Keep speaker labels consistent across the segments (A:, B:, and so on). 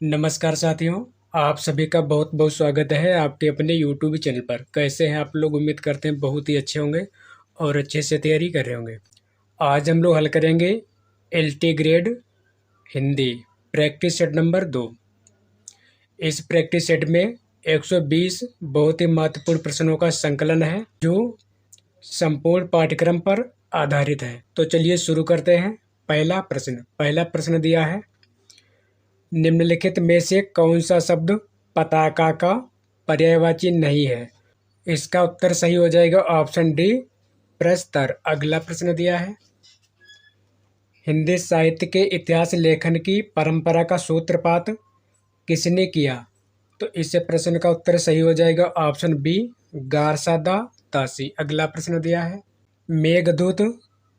A: नमस्कार साथियों, आप सभी का बहुत बहुत स्वागत है आपके अपने यूट्यूब चैनल पर। कैसे हैं आप लोग? उम्मीद करते हैं बहुत ही अच्छे होंगे और अच्छे से तैयारी कर रहे होंगे। आज हम लोग हल करेंगे LT grade Hindi practice set number 2। इस प्रैक्टिस सेट में 120 बहुत ही महत्वपूर्ण प्रश्नों का संकलन है जो संपूर्ण पाठ्यक्रम पर आधारित है। तो चलिए शुरू करते हैं। पहला प्रश्न दिया है, निम्नलिखित में से कौन सा शब्द पताका का पर्यायवाची नहीं है? इसका उत्तर सही हो जाएगा ऑप्शन डी, प्रस्तर। अगला प्रश्न दिया है, हिंदी साहित्य के इतिहास लेखन की परंपरा का सूत्रपात किसने किया? तो इस प्रश्न का उत्तर सही हो जाएगा ऑप्शन बी, गारसादा तासी। अगला प्रश्न दिया है, मेघदूत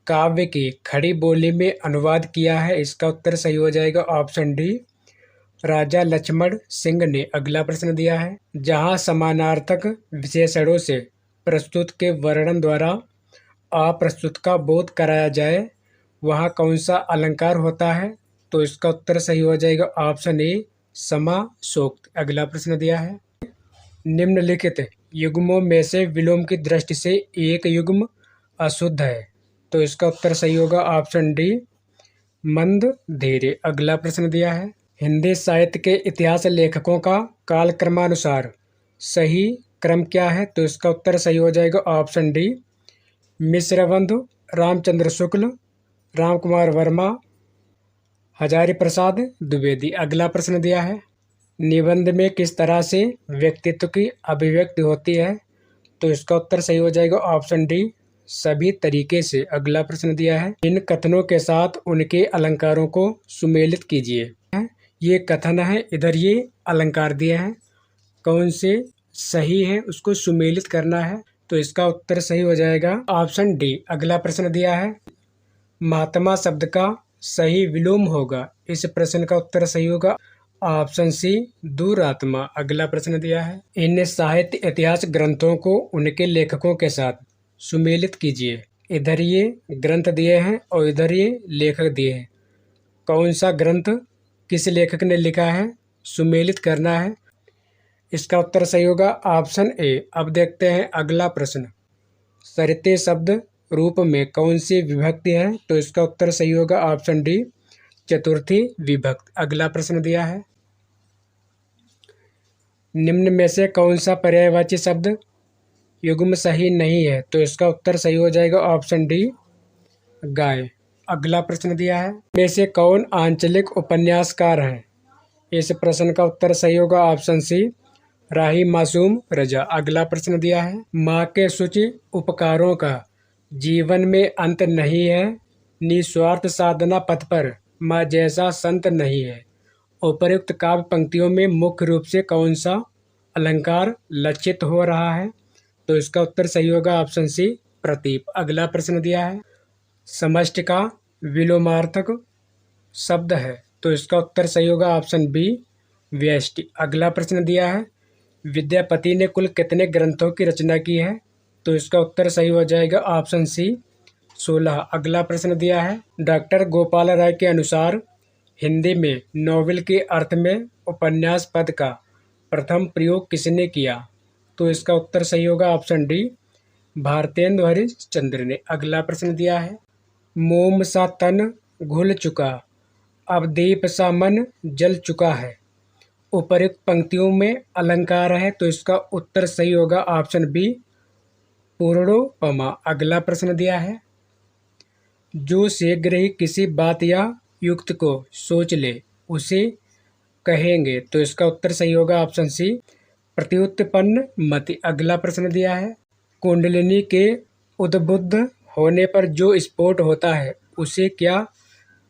A: काव्य की खड़ी बोली में अनुवाद किया है। इसका उत्तर सही हो जाएगा ऑप्शन डी, राजा लक्ष्मण सिंह ने। अगला प्रश्न दिया है, जहां समानार्थक विशेषणों से प्रस्तुत के वर्णन द्वारा अप्रस्तुत का बोध कराया जाए वहां कौन सा अलंकार होता है? तो इसका उत्तर सही हो जाएगा ऑप्शन ए, समासोक्त। अगला प्रश्न दिया है, निम्नलिखित युग्मों में से विलोम की दृष्टि से एक युग्म अशुद्ध है। तो इसका उत्तर सही होगा ऑप्शन डी, मंद धीरे। अगला प्रश्न दिया है, हिंदी साहित्य के इतिहास लेखकों का कालक्रमानुसार सही क्रम क्या है? तो इसका उत्तर सही हो जाएगा ऑप्शन डी, मिश्रबंधु, रामचंद्र शुक्ल, राम कुमार वर्मा, हजारी प्रसाद द्विवेदी। अगला प्रश्न दिया है, निबंध में किस तरह से व्यक्तित्व की अभिव्यक्ति होती है? तो इसका उत्तर सही हो जाएगा ऑप्शन डी, सभी तरीके से। अगला प्रश्न दिया है, इन कथनों के साथ उनके अलंकारों को सुमेलित कीजिए। ये कथन है, इधर ये अलंकार दिए हैं, कौन से सही है उसको सुमेलित करना है। तो इसका उत्तर सही हो जाएगा ऑप्शन डी। अगला प्रश्न दिया है, महात्मा शब्द का सही विलोम होगा। इस प्रश्न का उत्तर सही होगा ऑप्शन सी, दूरात्मा। अगला प्रश्न दिया है, इन साहित्य इतिहास ग्रंथों को उनके लेखकों के साथ सुमेलित कीजिए। इधर ये ग्रंथ दिए हैं और इधर ये लेखक दिए हैं, कौन सा ग्रंथ किस लेखक ने लिखा है सुमेलित करना है। इसका उत्तर सही होगा ऑप्शन ए। अब देखते हैं अगला प्रश्न, सरिते शब्द रूप में कौन सी विभक्ति है? तो इसका उत्तर सही होगा ऑप्शन डी, चतुर्थी विभक्त। अगला प्रश्न दिया है, निम्न में से कौन सा पर्यायवाची शब्द युग्म सही नहीं है? तो इसका उत्तर सही हो जाएगा ऑप्शन डी, गाय। अगला प्रश्न दिया है, में से कौन आंचलिक उपन्यासकार है? इस प्रश्न का उत्तर सही होगा ऑप्शन सी, राही मासूम रजा। अगला प्रश्न दिया है, माँ के शुचि उपकारों का जीवन में अंत नहीं है, निस्वार्थ साधना पथ पर माँ जैसा संत नहीं है। उपर्युक्त काव्य पंक्तियों में मुख्य रूप से कौन सा अलंकार लक्षित हो रहा है? तो इसका उत्तर सही होगा ऑप्शन सी, प्रतीप। अगला प्रश्न दिया है, समष्टि का विलोमार्थक शब्द है। तो इसका उत्तर सही होगा ऑप्शन बी, व्यष्टि। अगला प्रश्न दिया है, विद्यापति ने कुल कितने ग्रंथों की रचना की है? तो इसका उत्तर सही हो जाएगा ऑप्शन सी, 16। अगला प्रश्न दिया है, डॉक्टर गोपाल राय के अनुसार हिंदी में नोवेल के अर्थ में उपन्यास पद का प्रथम प्रयोग किसने किया? तो इसका उत्तर सही होगा ऑप्शन डी, भारतेंदु हरिश्चंद्र ने। अगला प्रश्न दिया है, मोम सा तन घुल चुका, अब दीप सा मन जल चुका है। उपर्युक्त पंक्तियों में अलंकार है। तो इसका उत्तर सही होगा ऑप्शन बी, पूर्णोपमा। अगला प्रश्न दिया है, जो शीघ्र ही किसी बात या युक्त को सोच ले उसे कहेंगे। तो इसका उत्तर सही होगा ऑप्शन सी, प्रत्युत्पन्न मति। अगला प्रश्न दिया है, कुंडलिनी के उद्बुद्ध होने पर जो स्फोट होता है उसे क्या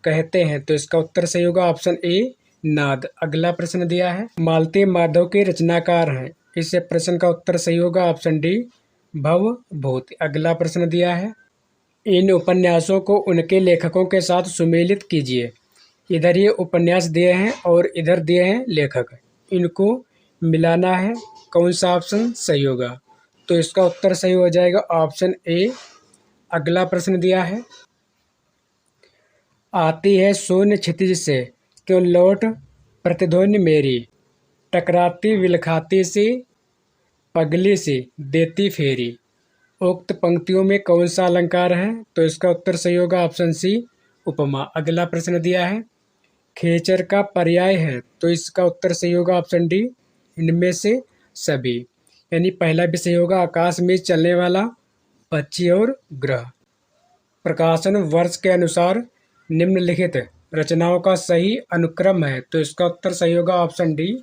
A: कहते हैं? तो इसका उत्तर सही होगा ऑप्शन ए, नाद। अगला प्रश्न दिया है, मालती माधव के रचनाकार हैं। इस प्रश्न का उत्तर सही होगा ऑप्शन डी, भवभूति। अगला प्रश्न दिया है, इन उपन्यासों को उनके लेखकों के साथ सुमेलित कीजिए। इधर ये उपन्यास दिए हैं और इधर दिए हैं लेखक, इनको मिलाना है। कौन सा ऑप्शन सही होगा? तो इसका उत्तर सही हो जाएगा ऑप्शन ए। अगला प्रश्न दिया है, आती है शून्य क्षितिज से क्यों लौट प्रतिध्वनि मेरी, टकराती विलखाती सी, पगली सी देती फेरी। उक्त पंक्तियों में कौन सा अलंकार है? तो इसका उत्तर सही होगा ऑप्शन सी, उपमा। अगला प्रश्न दिया है, खेचर का पर्याय है, तो इसका उत्तर सही होगा ऑप्शन डी, इनमें से सभी। यानी पहला भी सही होगा, आकाश में चलने वाला पक्षी और ग्रह। प्रकाशन वर्ष के अनुसार निम्नलिखित रचनाओं का सही अनुक्रम है, तो इसका उत्तर सही होगा ऑप्शन डी,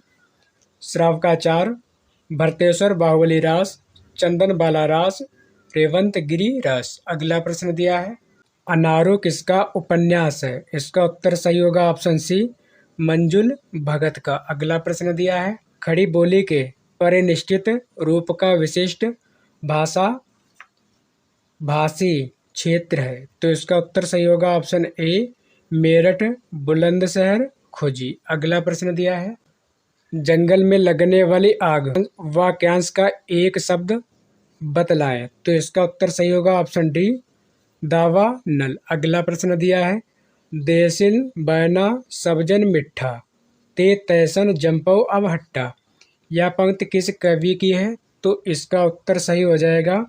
A: श्रावकाचार, भरतेश्वर बाहुबली रास, चंदन बाला रास, रेवंत गिरी रस। अगला प्रश्न दिया है, अनारो किसका उपन्यास है? इसका उत्तर सही होगा ऑप्शन सी, मंजुल भगत का। अगला प्रश्न दिया है, खड़ी बोली के परिनिष्ठित रूप का विशिष्ट भाषा भाषी क्षेत्र है, तो इसका उत्तर सही होगा ऑप्शन ए, मेरठ, बुलंदशहर, खुजी। अगला प्रश्न दिया है, जंगल में लगने वाली आग वाक्यांश का एक शब्द बतलाएं, तो इसका उत्तर सही होगा ऑप्शन डी, दावा नल। अगला प्रश्न दिया है, देसिल बैना सबजन मिठा, ते तैसन जंपौ अब हट्टा। यह पंक्ति किस कवि की है? तो इसका उत्तर सही हो जाएगा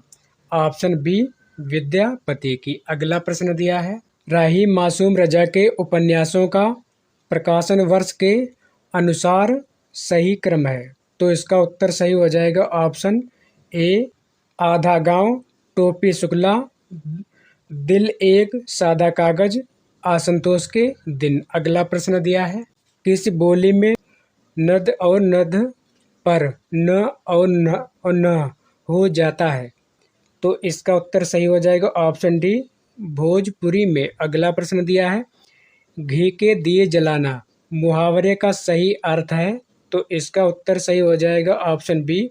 A: ऑप्शन बी, विद्यापति की। अगला प्रश्न दिया है, राही मासूम रजा के उपन्यासों का प्रकाशन वर्ष के अनुसार सही क्रम है, तो इसका उत्तर सही हो जाएगा ऑप्शन ए, आधा गांव, टोपी शुक्ला, दिल एक सादा कागज, असंतोष के दिन। अगला प्रश्न दिया है, किस बोली में नद और नद पर न और न हो जाता है? तो इसका उत्तर सही हो जाएगा ऑप्शन डी, भोजपुरी में। अगला प्रश्न दिया है, घी के दिए जलाना मुहावरे का सही अर्थ है, तो इसका उत्तर सही हो जाएगा ऑप्शन बी,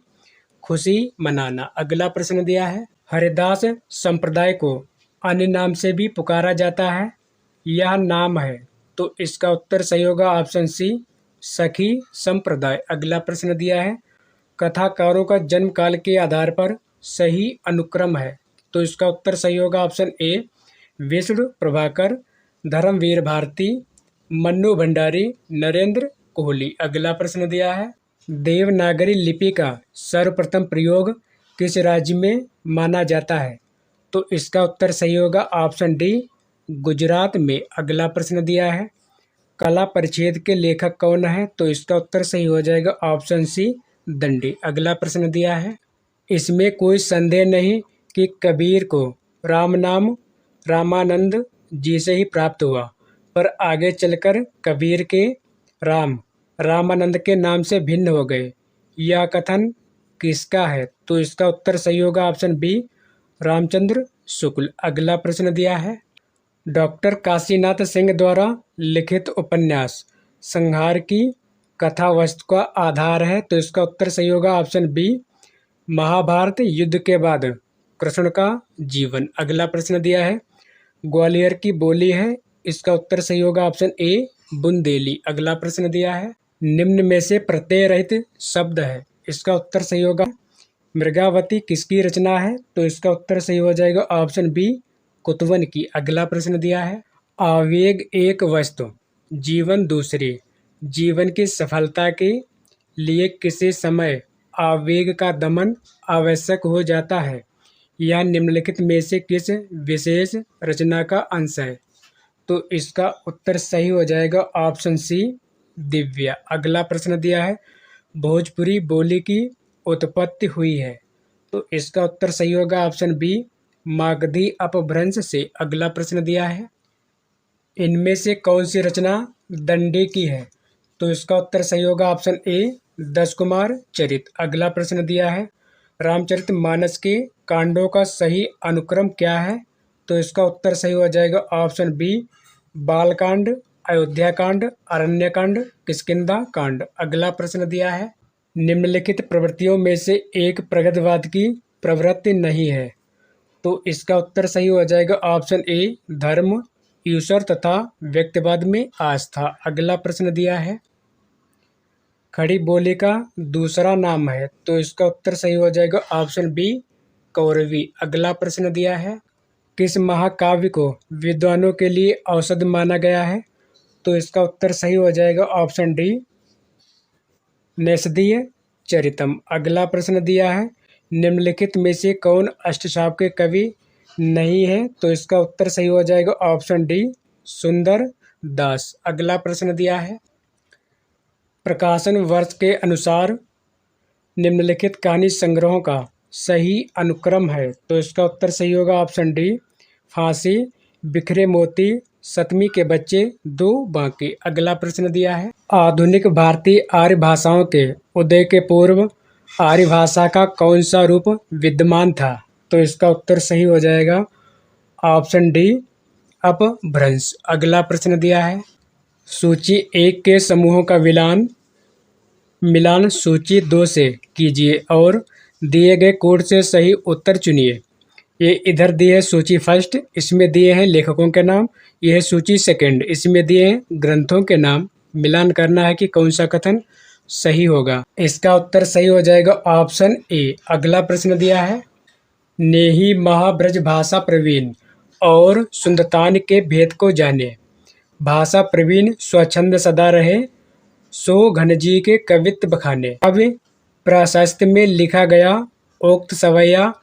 A: खुशी मनाना। अगला प्रश्न दिया है, हरिदास संप्रदाय को अन्य नाम से भी पुकारा जाता है, यह नाम है, तो इसका उत्तर सही होगा ऑप्शन सी, सखी संप्रदाय। अगला प्रश्न दिया है, कथाकारों का जन्म काल के आधार पर सही अनुक्रम है, तो इसका उत्तर सही होगा ऑप्शन ए, विष्णु प्रभाकर, धर्मवीर भारती, मन्नू भंडारी, नरेंद्र कोहली। अगला प्रश्न दिया है, देवनागरी लिपि का सर्वप्रथम प्रयोग किस राज्य में माना जाता है? तो इसका उत्तर सही होगा ऑप्शन डी, गुजरात में। अगला प्रश्न दिया है, कला परिच्छेद के लेखक कौन है? तो इसका उत्तर सही हो जाएगा ऑप्शन सी, दंडी। अगला प्रश्न दिया है, इसमें कोई संदेह नहीं कि कबीर को राम नाम रामानंद जी से ही प्राप्त हुआ, पर आगे चलकर कबीर के राम रामानंद के नाम से भिन्न हो गए, यह कथन किसका है? तो इसका उत्तर सही होगा ऑप्शन बी, रामचंद्र शुक्ल। अगला प्रश्न दिया है, डॉक्टर काशीनाथ सिंह द्वारा लिखित उपन्यास संहार की कथा वस्तु का आधार है, तो इसका उत्तर सही होगा ऑप्शन बी, महाभारत युद्ध के बाद कृष्ण का जीवन। अगला प्रश्न दिया है, ग्वालियर की बोली है, इसका उत्तर सही होगा ऑप्शन ए, बुंदेली। अगला प्रश्न दिया है, निम्न में से प्रत्यय रहित शब्द है, इसका उत्तर सही होगा मृगावती किसकी रचना है? तो इसका उत्तर सही हो जाएगा ऑप्शन बी, कुतवन की। अगला प्रश्न दिया है, आवेग एक वस्तु, जीवन दूसरी, जीवन की सफलता के लिए किसी समय आवेग का दमन आवश्यक हो जाता है, यह निम्नलिखित में से किस विशेष रचना का अंश है? तो इसका उत्तर सही हो जाएगा ऑप्शन सी, दिव्या। अगला प्रश्न दिया है, भोजपुरी बोली की उत्पत्ति हुई है, तो इसका उत्तर सही होगा ऑप्शन बी, मागधी अपभ्रंश से। अगला प्रश्न दिया है, इनमें से कौन सी रचना दंडी की है? तो इसका उत्तर सही होगा ऑप्शन ए, दश कुमार चरित। अगला प्रश्न दिया है, रामचरितमानस के कांडों का सही अनुक्रम क्या है? तो इसका उत्तर सही हो जाएगा ऑप्शन बी, बालकांड, अयोध्या कांड, अरण्य कांड, किष्किंधा कांड। अगला प्रश्न दिया है, निम्नलिखित प्रवृत्तियों में से एक प्रगतिवाद की प्रवृत्ति नहीं है, तो इसका उत्तर सही हो जाएगा ऑप्शन ए, धर्म, ईश्वर तथा व्यक्तिवाद में आस्था। अगला प्रश्न दिया है, खड़ी बोली का दूसरा नाम है, तो इसका उत्तर सही हो जाएगा ऑप्शन बी, कौरवी। अगला प्रश्न दिया है, किस महाकाव्य को विद्वानों के लिए औषध माना गया है? तो इसका उत्तर सही हो जाएगा ऑप्शन डी, नेषदीय चरितम। अगला प्रश्न दिया है, निम्नलिखित में से कौन अष्टसाप के कवि नहीं है? तो इसका उत्तर सही हो जाएगा ऑप्शन डी, सुंदर दास। अगला प्रश्न दिया है, प्रकाशन वर्ष के अनुसार निम्नलिखित कहानी संग्रहों का सही अनुक्रम है? तो इसका उत्तर सही होगा ऑप्शन डी, फांसी, बिखरे मोती, सतमी के बच्चे, दो बाकी। अगला प्रश्न दिया है, आधुनिक भारतीय आर्य भाषाओं के उदय के पूर्व आर्य भाषा का कौन सा रूप विद्यमान था? तो इसका उत्तर सही हो जाएगा ऑप्शन डी, अपभ्रंश। अगला प्रश्न दिया है, सूची 1 के समूहों का मिलान सूची 2 से कीजिए और दिए गए कोड से सही उत्तर चुनिए। ये इधर दिए है सूची फर्स्ट, इसमें दिए हैं लेखकों के नाम। यह है सूची सेकंड, इसमें दिए हैं ग्रंथों के नाम। मिलान करना है कि कौन सा कथन सही होगा। इसका उत्तर सही हो जाएगा ऑप्शन ए। अगला प्रश्न दिया है, नेही महाब्रज भाषा प्रवीण और सुंदरतान के भेद को जाने। भाषा प्रवीण स्वच्छंद सदा रहे, सो घनजी के कवित्व बखाने। अब प्राशस्त्य में लिखा गया उक्त सवैया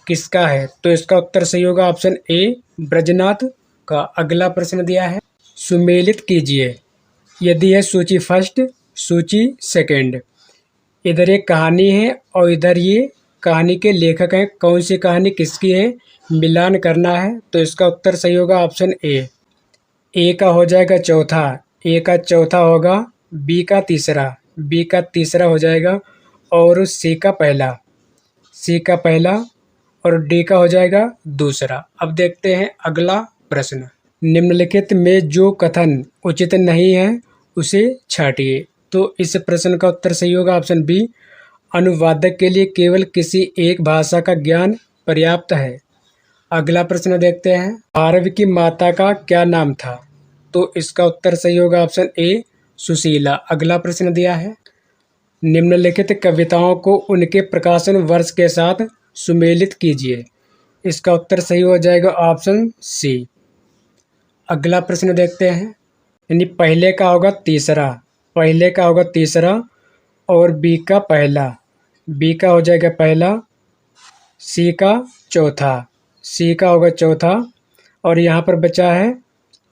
A: किसका है? तो इसका उत्तर सही होगा ऑप्शन ए, ब्रजनाथ का। अगला प्रश्न दिया है, सुमेलित कीजिए। यदि है सूची फर्स्ट, सूची सेकंड। इधर एक कहानी है और इधर ये कहानी के लेखक हैं। कौन सी कहानी किसकी है, मिलान करना है। तो इसका उत्तर सही होगा ऑप्शन ए। ए का हो जाएगा चौथा, ए का चौथा होगा, बी का तीसरा, बी का तीसरा हो जाएगा, और सी का पहला, सी का पहला, और डी का हो जाएगा दूसरा। अब देखते हैं अगला प्रश्न, निम्नलिखित में जो कथन उचित नहीं है उसे छांटिए। तो इस प्रश्न का उत्तर सही होगा ऑप्शन बी, अनुवादक के लिए केवल किसी एक भाषा का ज्ञान पर्याप्त है। अगला प्रश्न देखते हैं, भारव की माता का क्या नाम था? तो इसका उत्तर सही होगा ऑप्शन ए, सुशीला। अगला प्रश्न दिया है, निम्नलिखित कविताओं को उनके प्रकाशन वर्ष के साथ सुमेलित कीजिए। इसका उत्तर सही हो जाएगा ऑप्शन सी। अगला प्रश्न देखते हैं, यानी पहले का होगा तीसरा, पहले का होगा तीसरा, और बी का पहला, बी का हो जाएगा पहला, सी का चौथा, सी का होगा चौथा, और यहाँ पर बचा है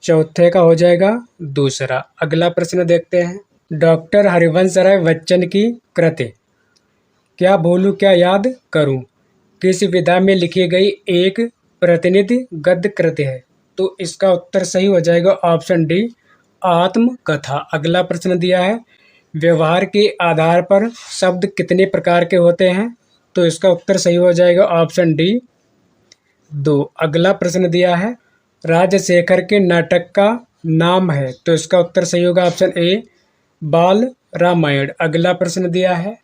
A: चौथे का हो जाएगा दूसरा। अगला प्रश्न देखते हैं, डॉक्टर हरिवंश राय बच्चन की कृति क्या भूलूं क्या याद करूं किस विधा में लिखी गई एक प्रतिनिधि गद्य कृति है? तो इसका उत्तर सही हो जाएगा ऑप्शन डी, आत्मकथा। अगला प्रश्न दिया है, व्यवहार के आधार पर शब्द कितने प्रकार के होते हैं? तो इसका उत्तर सही हो जाएगा ऑप्शन डी, 2। अगला प्रश्न दिया है, राजशेखर के नाटक का नाम है? तो इसका उत्तर सही होगा ऑप्शन ए, बाल रामायण। अगला प्रश्न दिया है,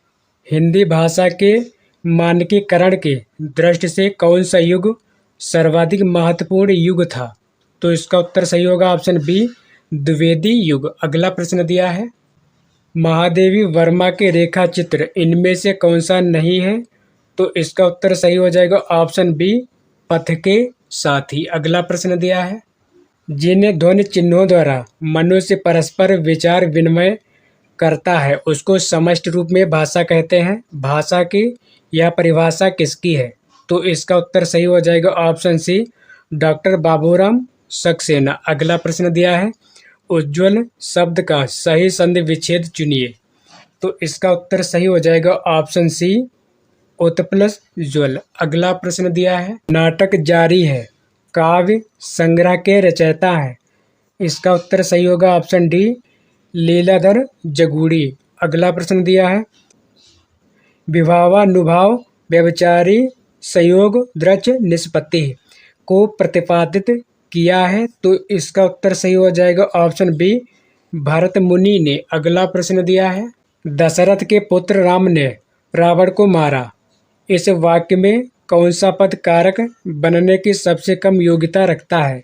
A: हिंदी भाषा के मानकीकरण की दृष्टि से कौन सा युग सर्वाधिक महत्वपूर्ण युग था? तो इसका उत्तर सही होगा ऑप्शन बी, द्विवेदी युग। अगला प्रश्न दिया है, महादेवी वर्मा के रेखा चित्र इनमें से कौन सा नहीं है? तो इसका उत्तर सही हो जाएगा ऑप्शन बी, पथ के साथी। अगला प्रश्न दिया है, जिन ध्वनि चिन्हों द्वारा मनुष्य परस्पर विचार विनिमय करता है उसको समष्टि रूप में भाषा कहते हैं। भाषा की यह परिभाषा किसकी है? तो इसका उत्तर सही हो जाएगा option C, doctor Baburam Saxena. अगला प्रश्न दिया है, उज्ज्वल शब्द का सही संधि विच्छेद चुनिए। तो इसका उत्तर सही हो जाएगा ऑप्शन सी, उत्प्लस ज्वल। अगला प्रश्न दिया है, नाटक जारी है काव्य संग्रह के रचयिता है? इसका उत्तर सही होगा ऑप्शन डी, लीलाधर जगूड़ी। अगला प्रश्न दिया है, विभावानुभाव व्यभिचारी संयोग द्रच निष्पत्ति को प्रतिपादित किया है? तो इसका उत्तर सही हो जाएगा ऑप्शन बी, भरत मुनि ने। अगला प्रश्न दिया है, दशरथ के पुत्र राम ने रावण को मारा। इस वाक्य में कौन सा पद कारक बनने की सबसे कम योग्यता रखता है?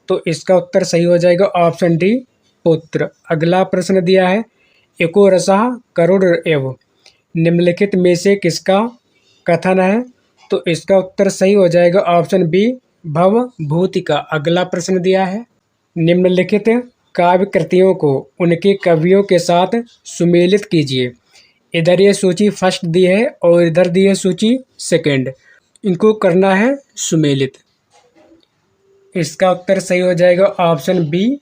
A: तो इसका उत्तर सही हो जाएगा ऑप्शन डी, पुत्र। अगला प्रश्न दिया है, एको रसः करुण एव निम्नलिखित में से किसका कथन है? तो इसका उत्तर सही हो जाएगा ऑप्शन बी, भवभूति का। अगला प्रश्न दिया है, निम्नलिखित काव्य कृतियों को उनके कवियों के साथ सुमेलित कीजिए। इधर ये सूची फर्स्ट दी है और इधर दी है सूची सेकंड। इनको करना है सुमेलित। इसका उत्तर सही हो जाएगा ऑप्शन बी।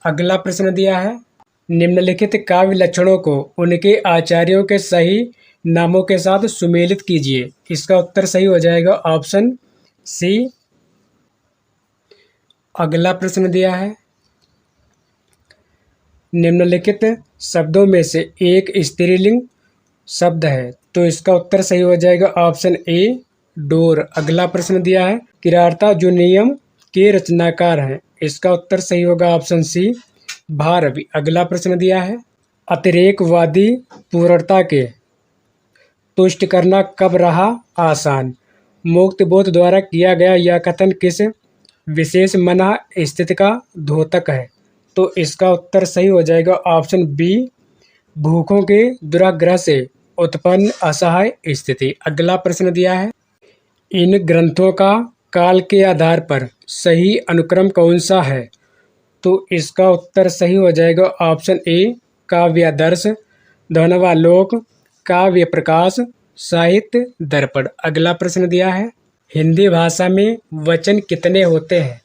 A: अगला प्रश्न दिया है, निम्नलिखित काव्य लक्षणों को उनके आचार्यों के सही नामों के साथ सुमेलित कीजिए। इसका उत्तर सही हो जाएगा ऑप्शन सी। अगला प्रश्न दिया है, निम्नलिखित शब्दों में से एक स्त्रीलिंग शब्द है, तो इसका उत्तर सही हो जाएगा ऑप्शन ए डोर। अगला प्रश्न दिया है, किराता जो नियम के रचनाकार हैं, इसका उत्तर सही होगा ऑप्शन सी भारवी। अगला प्रश्न दिया है, अतिरेकवादी पूर्णता के तुष्ट करना कब रहा आसान? मुक्त बोध द्वारा किया गया यह कथन किस विशेष मना स्थिति का द्योतक है? तो इसका उत्तर सही हो जाएगा ऑप्शन बी भूखों के दुराग्रह से उत्पन्न असहाय स्थिति। अगला प्रश्न दिया है, इन ग्रंथों का काल के आधार पर सही अनुक्रम कौन सा है? तो इसका उत्तर सही हो जाएगा ऑप्शन ए काव्यादर्श, ध्वन्यालोक, काव्य प्रकाश, साहित्य दर्पण। अगला प्रश्न दिया है, हिंदी भाषा में वचन कितने होते हैं?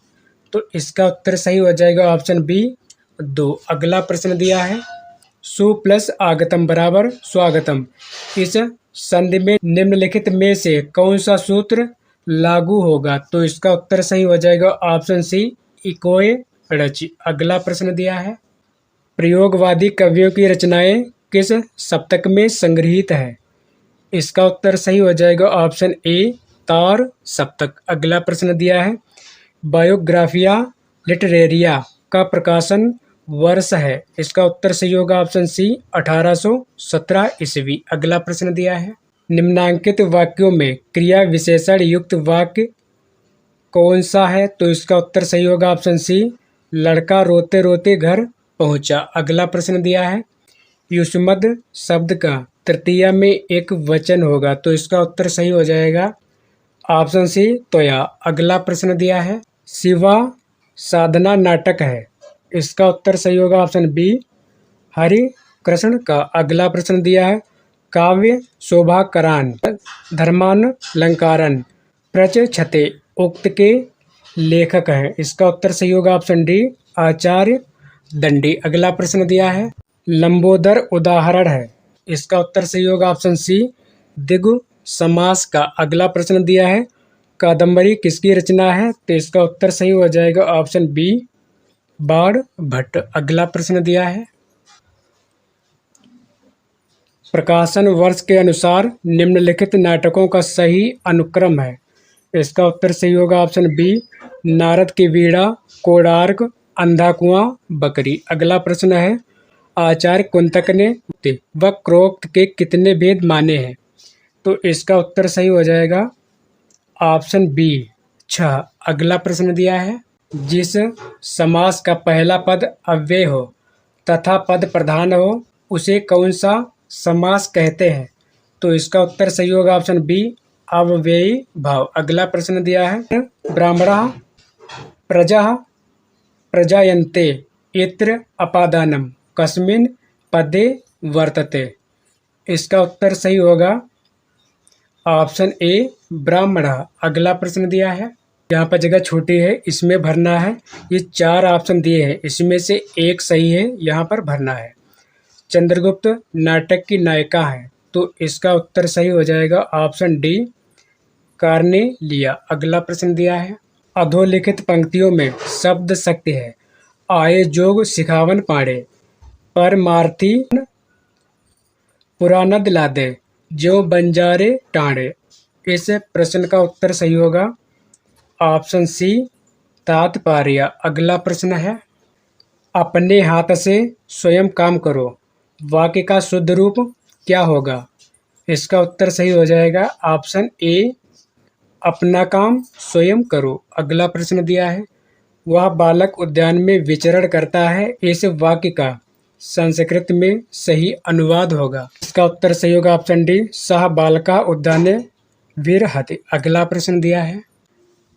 A: तो इसका उत्तर सही हो जाएगा ऑप्शन बी 2। अगला प्रश्न दिया है, सु प्लस आगतम बराबर स्वागतम, इस संधि में निम्नलिखित में से कौन सा सूत्र लागू होगा? तो इसका उत्तर सही हो जाएगा ऑप्शन सी इकोए रचि। अगला प्रश्न दिया है, प्रयोगवादी कवियों की रचनाएं किस सप्तक में संग्रहित है? इसका उत्तर सही हो जाएगा ऑप्शन ए तार सप्तक। अगला प्रश्न दिया है, बायोग्राफिया लिटरेरिया का प्रकाशन वर्ष है, इसका उत्तर सही होगा ऑप्शन सी 1817 ईस्वी। अगला प्रश्न दिया है, निम्नांकित वाक्यों में क्रिया विशेषण युक्त वाक्य कौन सा है? तो इसका उत्तर सही होगा ऑप्शन सी लड़का रोते रोते घर पहुंचा। अगला प्रश्न दिया है, युष्मद शब्द का तृतीया में एक वचन होगा, तो इसका उत्तर सही हो जाएगा ऑप्शन सी तोया। अगला प्रश्न दिया है, शिवा साधना नाटक है, इसका उत्तर सही होगा ऑप्शन बी हरि कृष्ण का। अगला प्रश्न दिया है, काव्य शोभाकरान धर्मान अलंकारन प्रचक्षते उक्त के लेखक हैं, इसका उत्तर सही होगा ऑप्शन डी आचार्य दंडी। अगला प्रश्न दिया है, लंबोदर उदाहरण है, इसका उत्तर सही होगा ऑप्शन सी दिगु समास का। अगला प्रश्न दिया है, कादम्बरी किसकी रचना है? तो इसका उत्तर सही हो जाएगा ऑप्शन बी बाण भट्ट। अगला प्रश्न दिया है, प्रकाशन वर्ष के अनुसार निम्नलिखित नाटकों का सही अनुक्रम है, इसका उत्तर सही होगा ऑप्शन बी नारद की वीणा, कोणार्क, अंधा कुआं, बकरी। अगला प्रश्न है, आचार्य कुंतक ने वक्रोक्त के कितने भेद माने हैं? तो इसका उत्तर सही हो जाएगा ऑप्शन बी 6। अगला प्रश्न दिया है, जिस समास का पहला पद अव्यय हो तथा पद प्रधान हो उसे कौन सा समास कहते हैं? तो इसका उत्तर सही होगा ऑप्शन बी अव्ययी भाव। अगला प्रश्न दिया है, ब्राह्मणा प्रजा प्रजायन्ते इत्र अपादानम कस्मिन् पदे वर्तते, इसका उत्तर सही होगा ऑप्शन ए ब्राह्मणा। अगला प्रश्न दिया है, यहाँ पर जगह छोटी है, इसमें भरना है। ये 4 ऑप्शन दिए हैं, इसमें से एक सही है, यहाँ पर भरना है। चंद्रगुप्त नाटक की नायिका है, तो इसका उत्तर सही हो जाएगा ऑप्शन डी कार्नेलिया। अगला प्रश्न दिया है, अधोलिखित पंक्तियों में शब्द शक्ति है, आए जोग सिखावन पाड़े, परमार्थी पुरानद लादे, जो बंजारे टाड़े, इस प्रश्न का उत्तर सही होगा ऑप्शन सी तात्पर्य। अगला प्रश्न है, अपने हाथ से स्वयं काम करो, वाक्य का शुद्ध रूप क्या होगा? इसका उत्तर सही हो जाएगा ऑप्शन ए अपना काम स्वयं करो। अगला प्रश्न दिया है, वह बालक उद्यान में विचरण करता है, इस वाक्य का संस्कृत में सही अनुवाद होगा। इसका उत्तर सही होगा ऑप्शन डी सह बालका उद्याने विरहति। अगला प्रश्न दिया है,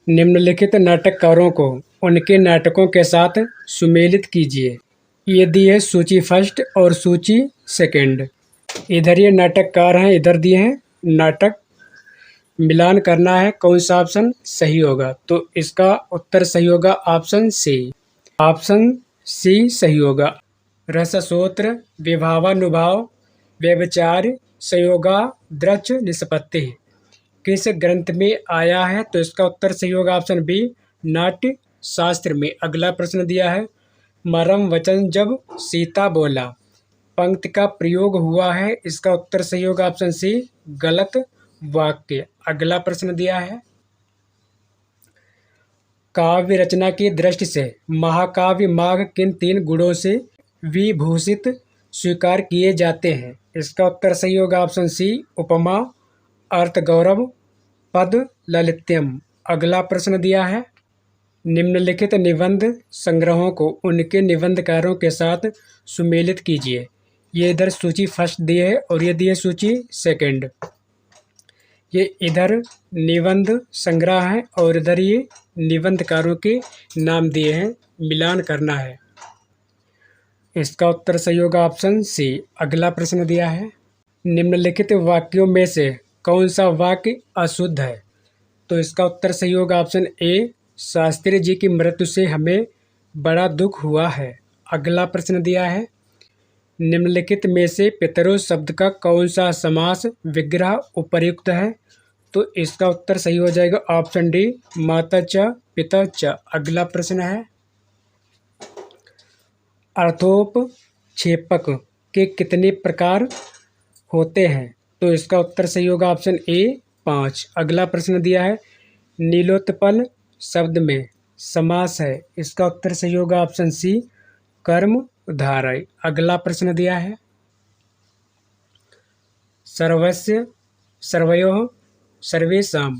A: निम्नलिखित नाटककारों को उनके नाटकों के साथ सुमेलित कीजिए। ये दी है सूची फर्स्ट और सूची सेकंड। इधर ये नाटककार हैं, इधर दिए हैं नाटक। मिलान करना है कौन सा ऑप्शन सही होगा, तो इसका उत्तर सही होगा ऑप्शन सी। ऑप्शन सी सही होगा। रससूत्र, विभावानुभाव, व्यभिचार, संयोगा, द्रच निष्पत्ति किस ग्रंथ में आया है, तो इसका उत्तर सही होगा ऑप्शन बी, नाट्य शास्त्र में। अगला प्रश्न दिया है, मरम वचन जब सीता बोला पंक्ति का प्रयोग हुआ है, इसका उत्तर सही होगा ऑप्शन सी, गलत वाक्य। अगला प्रश्न दिया है, काव्य रचना की दृष्टि से महाकाव्य माघ किन तीन गुणों से विभूषित स्वीकार किए जाते हैं, इसका उत्तर सही होगा ऑप्शन सी, उपमा, अर्थ गौरव, पद ललित्यम। अगला प्रश्न दिया है, निम्नलिखित निबंध संग्रहों को उनके निबंधकारों के साथ सुमेलित कीजिए। ये इधर सूची फर्स्ट दी है और ये दी है सूची सेकंड। ये इधर निबंध संग्रह है और इधर ये निबंधकारों के नाम दिए हैं, मिलान करना है। इसका उत्तर सही होगा ऑप्शन सी। अगला प्रश्न दिया है, निम्नलिखित वाक्यों में से कौन सा वाक्य अशुद्ध है, तो इसका उत्तर सही होगा ऑप्शन ए, शास्त्री जी की मृत्यु से हमें बड़ा दुख हुआ है। अगला प्रश्न दिया है, निम्नलिखित में से पितरों शब्द का कौन सा समास विग्रह उपयुक्त है, तो इसका उत्तर सही हो जाएगा ऑप्शन डी, माता च पिता च। अगला प्रश्न है, अर्थोपक्षेपक के कितने प्रकार होते हैं, तो इसका उत्तर सही होगा ऑप्शन ए, 5। अगला प्रश्न दिया है, नीलोत्पल शब्द में समास है, इसका उत्तर सही होगा ऑप्शन सी, कर्म धारय। अगला प्रश्न दिया है, सर्वस्य सर्वयोः सर्वेषां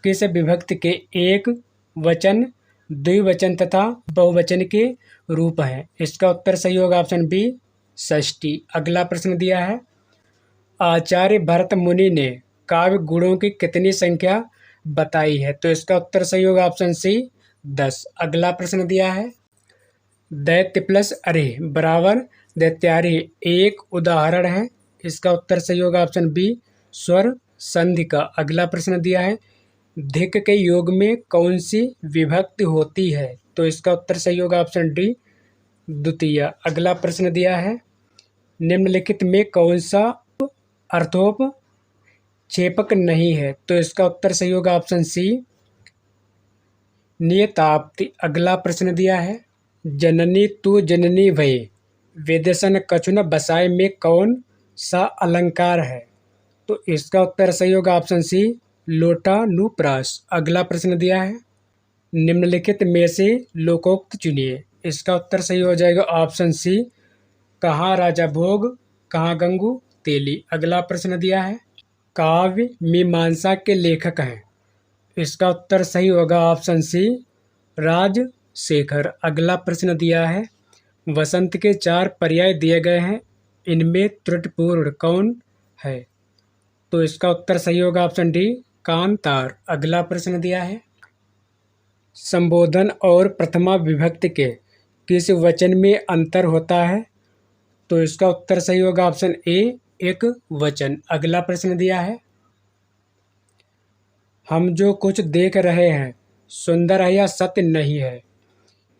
A: किस विभक्ति के एक वचन, द्विवचन तथा बहुवचन के रूप है, इसका उत्तर सही होगा ऑप्शन बी, षष्ठी। अगला प्रश्न दिया है, आचार्य भरत मुनि ने काव्य गुणों की कितनी संख्या बताई है, तो इसका उत्तर सही होगा ऑप्शन सी, 10। अगला प्रश्न दिया है, दैत्य प्लस अरे बराबर दैत्यारी एक उदाहरण है, इसका उत्तर सही होगा ऑप्शन बी, स्वर संधि का। अगला प्रश्न दिया है, धिक के योग में कौन सी विभक्ति होती है, तो इसका उत्तर सही होगा ऑप्शन डी, द्वितीय। अगला प्रश्न दिया है, निम्नलिखित में कौन सा अर्थोपक्षेपक नहीं है, तो इसका उत्तर सही होगा ऑप्शन सी, नियताप्ति। अगला प्रश्न दिया है, जननी तू जननी भय वेदसन कछुन बसाए में कौन सा अलंकार है, तो इसका उत्तर सही होगा ऑप्शन सी, लोटानुप्रास। अगला प्रश्न दिया है, निम्नलिखित में से लोकोक्त चुनिए, इसका उत्तर सही हो जाएगा ऑप्शन सी, कहाँ राजा भोग कहाँ गंगू तेली। अगला प्रश्न दिया है, काव्य मीमांसा के लेखक हैं, इसका उत्तर सही होगा ऑप्शन सी, राजशेखर। अगला प्रश्न दिया है, वसंत के 4 पर्याय दिए गए हैं, इनमें त्रुटिपूर्ण कौन है, तो इसका उत्तर सही होगा ऑप्शन डी, कांतार। अगला प्रश्न दिया है, संबोधन और प्रथमा विभक्ति के किस वचन में अंतर होता है, तो इसका उत्तर सही होगा ऑप्शन ए, एक वचन। अगला प्रश्न दिया है, हम जो कुछ देख रहे हैं सुंदर है या सत्य नहीं है,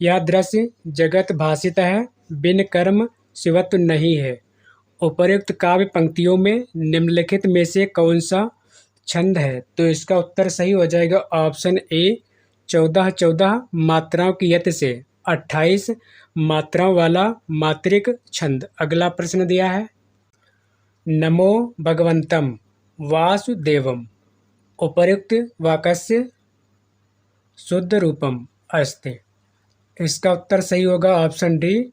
A: यह दृश्य जगत भाषित है बिन कर्म शिवत्व नहीं है। उपर्युक्त काव्य पंक्तियों में निम्नलिखित में से कौन सा छंद है, तो इसका उत्तर सही हो जाएगा ऑप्शन ए, 14 मात्राओं की यति से 28 मात्राओं वाला मात्रिक छंद। अगला प्रश्न दिया है, नमो भगवंतम वासुदेवम उपर्युक्त वाक्यस्य शुद्ध रूपम अस्ति, इसका उत्तर सही होगा ऑप्शन डी,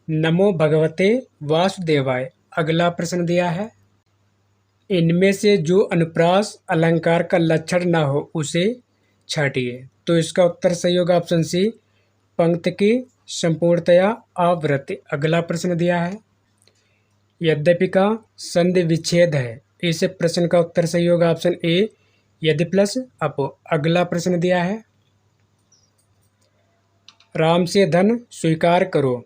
A: नमो भगवते वासुदेवाय। अगला प्रश्न दिया है, इनमें से जो अनुप्रास अलंकार का लक्षण न हो उसे छाटिए, तो इसका उत्तर सही होगा ऑप्शन सी, पंक्ति की संपूर्णतया आवृत्ति। अगला प्रश्न दिया है, यद्यपि का संधि विच्छेद है, इस प्रश्न का उत्तर सही होगा ऑप्शन ए, यदि प्लस अपो। अगला प्रश्न दिया है, राम से धन स्वीकार करो,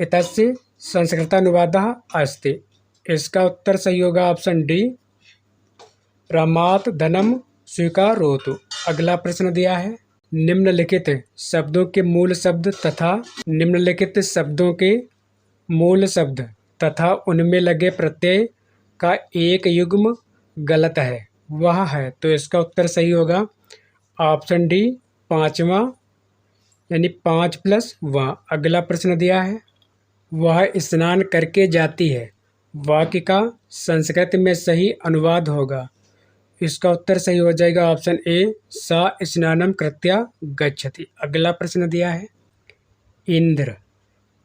A: इतस्य संस्कृतानुवादः अस्ति। इसका उत्तर सही होगा ऑप्शन डी, रामात् धनम स्वीकारोतु। अगला प्रश्न दिया है, निम्नलिखित शब्दों के मूल शब्द तथा निम्नलिखित शब्दों के मूल शब्द तथा उनमें लगे प्रत्यय का एक युग्म गलत है, वह है। तो इसका उत्तर सही होगा ऑप्शन डी, पांचवा, यानी 5 + वह। अगला प्रश्न दिया है, वह स्नान करके जाती है, वाक्य का संस्कृत में सही अनुवाद होगा। इसका उत्तर सही हो जाएगा ऑप्शन ए, सा स्नानम कृत्या गच्छति। अगला प्रश्न दिया है, इंद्र।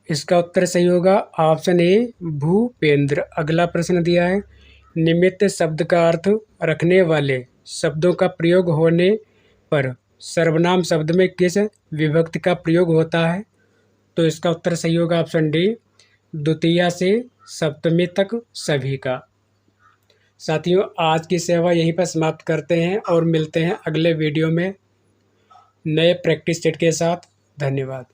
A: इसका उत्तर सही होगा ऑप्शन ए, भूपेंद्र। अगला प्रश्न दिया है, निमित्त शब्द का अर्थ रखने वाले शब्दों का प्रयोग होने पर सर्वनाम शब्द में किस विभक्ति का प्रयोग होता है। तो इसका उत्तर सही होगा ऑप्शन डी, द्वितीया से सप्तमी तक सभी का। साथियों, आज की सेवा यहीं पर समाप्त करते हैं और मिलते हैं अगले वीडियो में नए प्रैक्टिस सेट के साथ। धन्यवाद।